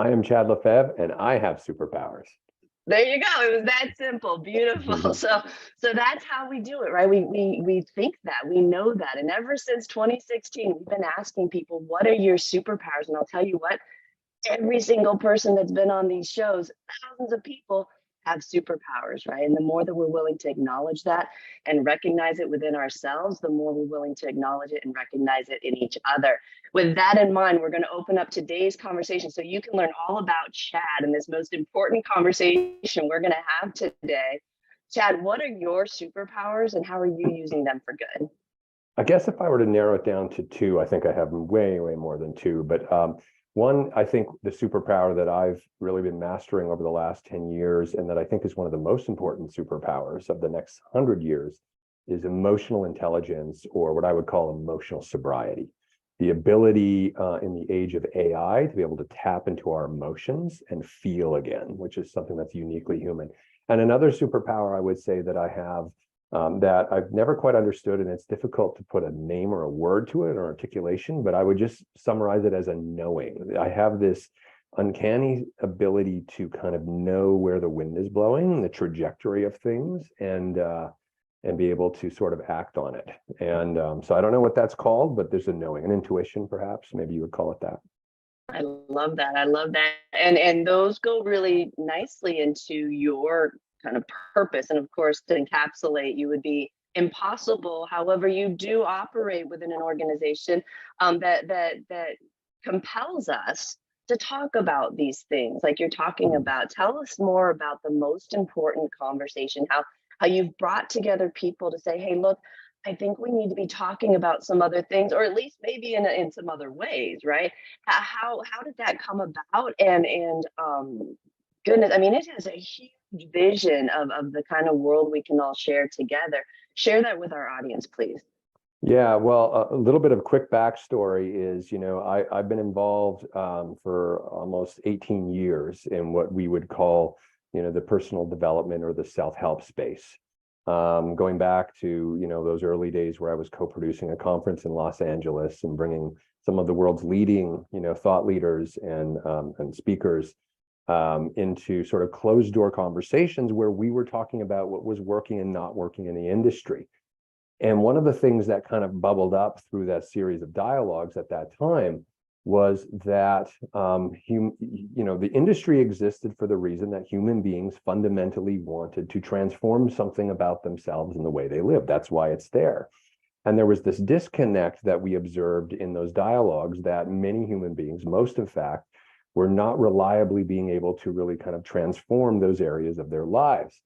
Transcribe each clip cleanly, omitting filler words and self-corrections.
I am Chad Lefevre, and I have superpowers. There you go. It was that simple. Beautiful. So that's how we do it, right? We think that, we know that. And ever since 2016, we've been asking people, what are your superpowers? And I'll tell you what, every single person that's been on these shows, thousands of people have superpowers, right? And the more that we're willing to acknowledge that and recognize it within ourselves, the more we're willing to acknowledge it and recognize it in each other. With that in mind, we're going to open up today's conversation so you can learn all about Chad and this most important conversation we're going to have today. Chad, what are your superpowers and how are you using them for good? I guess if I were to narrow it down to two, I think I have way, way more than two. But one, I think the superpower that I've really been mastering over the last 10 years, and that I think is one of the most important superpowers of the next 100 years, is emotional intelligence, or what I would call emotional sobriety. The ability in the age of AI to be able to tap into our emotions and feel again, which is something that's uniquely human. And another superpower I would say that I have that I've never quite understood, and it's difficult to put a name or a word to it or articulation, but I would just summarize it as a knowing. I have this uncanny ability to kind of know where the wind is blowing, the trajectory of things, and be able to sort of act on it. And so I don't know what that's called, but there's a knowing, an intuition, perhaps. Maybe you would call it that. I love that. I love that. And those go really nicely into your kind of purpose. And of course, to encapsulate, you would be impossible. However, you do operate within an organization that compels us to talk about these things like you're talking about. Tell us more about the most important conversation, how you've brought together people to say, hey, look, I think we need to be talking about some other things, or at least maybe in some other ways, right? How did that come about? And goodness, I mean, it has a huge vision of the kind of world we can all share together. Share that with our audience, please. Yeah, well, a little bit of a quick backstory is, I've been involved for almost 18 years in what we would call, the personal development or the self-help space. Going back to, those early days where I was co-producing a conference in Los Angeles and bringing some of the world's leading, thought leaders and speakers into sort of closed door conversations where we were talking about what was working and not working in the industry. And one of the things that kind of bubbled up through that series of dialogues at that time was that the industry existed for the reason that human beings fundamentally wanted to transform something about themselves and the way they live. That's why it's there. And there was this disconnect that we observed in those dialogues that many human beings, most in fact, were not reliably being able to really kind of transform those areas of their lives.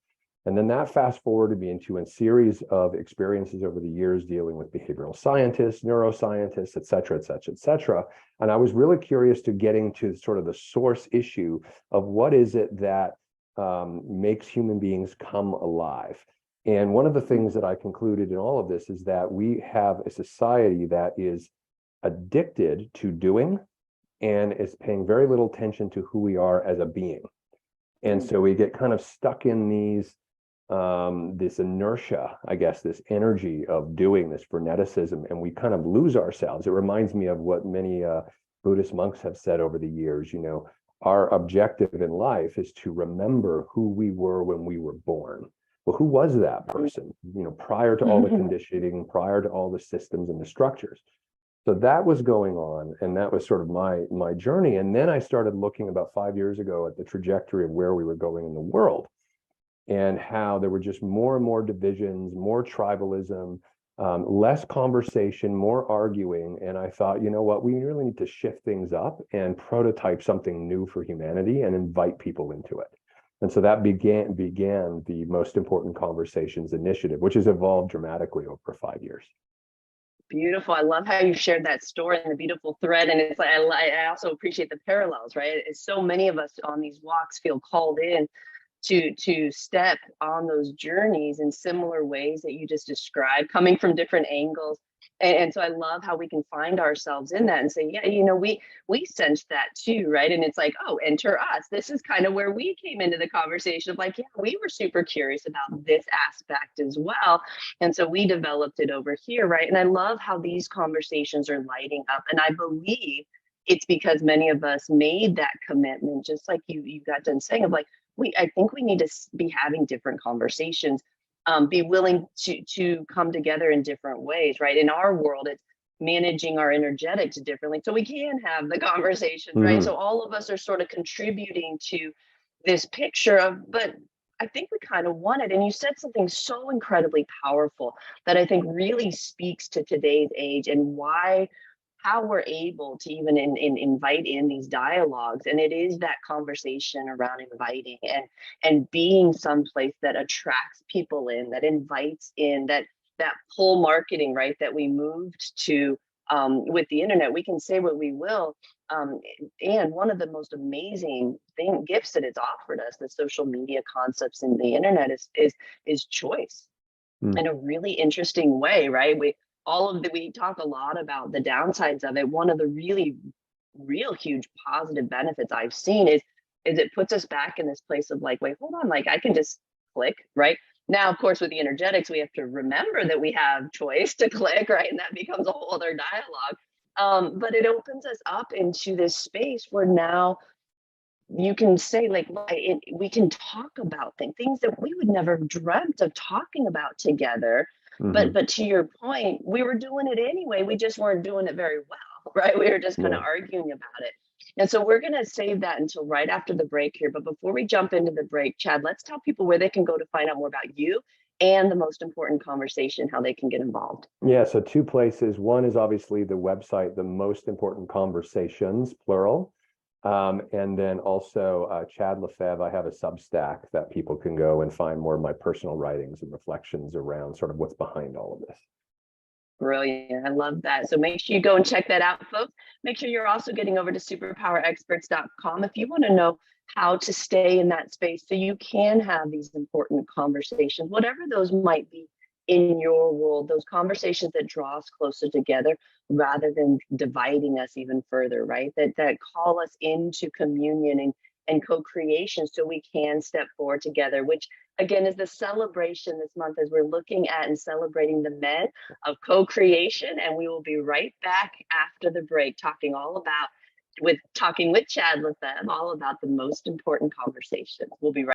And then that fast forwarded me into a series of experiences over the years dealing with behavioral scientists, neuroscientists, et cetera, et cetera, et cetera. And I was really curious to getting to sort of the source issue of what is it that makes human beings come alive. And one of the things that I concluded in all of this is that we have a society that is addicted to doing and is paying very little attention to who we are as a being. And so we get kind of stuck in this inertia, I guess, this energy of doing, this freneticism, and we kind of lose ourselves. It reminds me of what many Buddhist monks have said over the years. Our objective in life is to remember who we were when we were born. Well, who was that person, prior to all the conditioning, prior to all the systems and the structures? So that was going on, and that was sort of my journey. And then I started looking about 5 years ago at the trajectory of where we were going in the world, and how there were just more and more divisions, more tribalism, less conversation, more arguing. And I thought, you know what, we really need to shift things up and prototype something new for humanity and invite people into it. And so that began the Most Important Conversations initiative, which has evolved dramatically over 5 years. Beautiful. I love how you shared that story and the beautiful thread. And it's like, I also appreciate the parallels, right? It's so many of us on these walks feel called in to step on those journeys in similar ways that you just described, coming from different angles. And so I love how we can find ourselves in that and say, yeah, we sense that too, right? And it's like, oh, enter us. This is kind of where we came into the conversation of like, yeah, we were super curious about this aspect as well. And so we developed it over here, right? And I love how these conversations are lighting up. And I believe it's because many of us made that commitment, just like you got done saying, of like, I think we need to be having different conversations, be willing to come together in different ways, right? In our world, it's managing our energetics differently so we can have the conversations, right? Mhm. So all of us are sort of contributing to this picture of, but I think we kind of want it. And you said something so incredibly powerful that I think really speaks to today's age and why, how we're able to even invite in these dialogues. And it is that conversation around inviting and being someplace that attracts people in, that invites in, that pull marketing, right? That we moved to with the internet. We can say what we will. And one of the most amazing gifts that it's offered us, the social media concepts and the internet, is choice Mm. in a really interesting way, right? We talk a lot about the downsides of it. One of the really real huge positive benefits I've seen is it puts us back in this place of like, wait, hold on, like I can just click, right? Now, of course, with the energetics, we have to remember that we have choice to click, right? And that becomes a whole other dialogue. But it opens us up into this space where now you can say like we can talk about things that we would never dreamt of talking about together, Mhm. but to your point, we were doing it anyway, we just weren't doing it very well, right? We were just kind of Yeah. arguing about it. And so we're going to save that until right after the break here, but before we jump into the break, Chad, let's tell people where they can go to find out more about you and the most important conversation, how they can get involved. Yeah, so two places. One is obviously the website, the most important conversations, plural. And then also Chad Lefevre, I have a Substack that people can go and find more of my personal writings and reflections around sort of what's behind all of this. Brilliant. I love that. So make sure you go and check that out, folks. Make sure you're also getting over to superpowerexperts.com if you want to know how to stay in that space so you can have these important conversations, whatever those might be in your world, those conversations that draw us closer together rather than dividing us even further, right? That call us into communion and co-creation so we can step forward together, which again is the celebration this month as we're looking at and celebrating the men of co-creation. And we will be right back after the break talking with Chad Lefebvre all about the most important conversations. We'll be right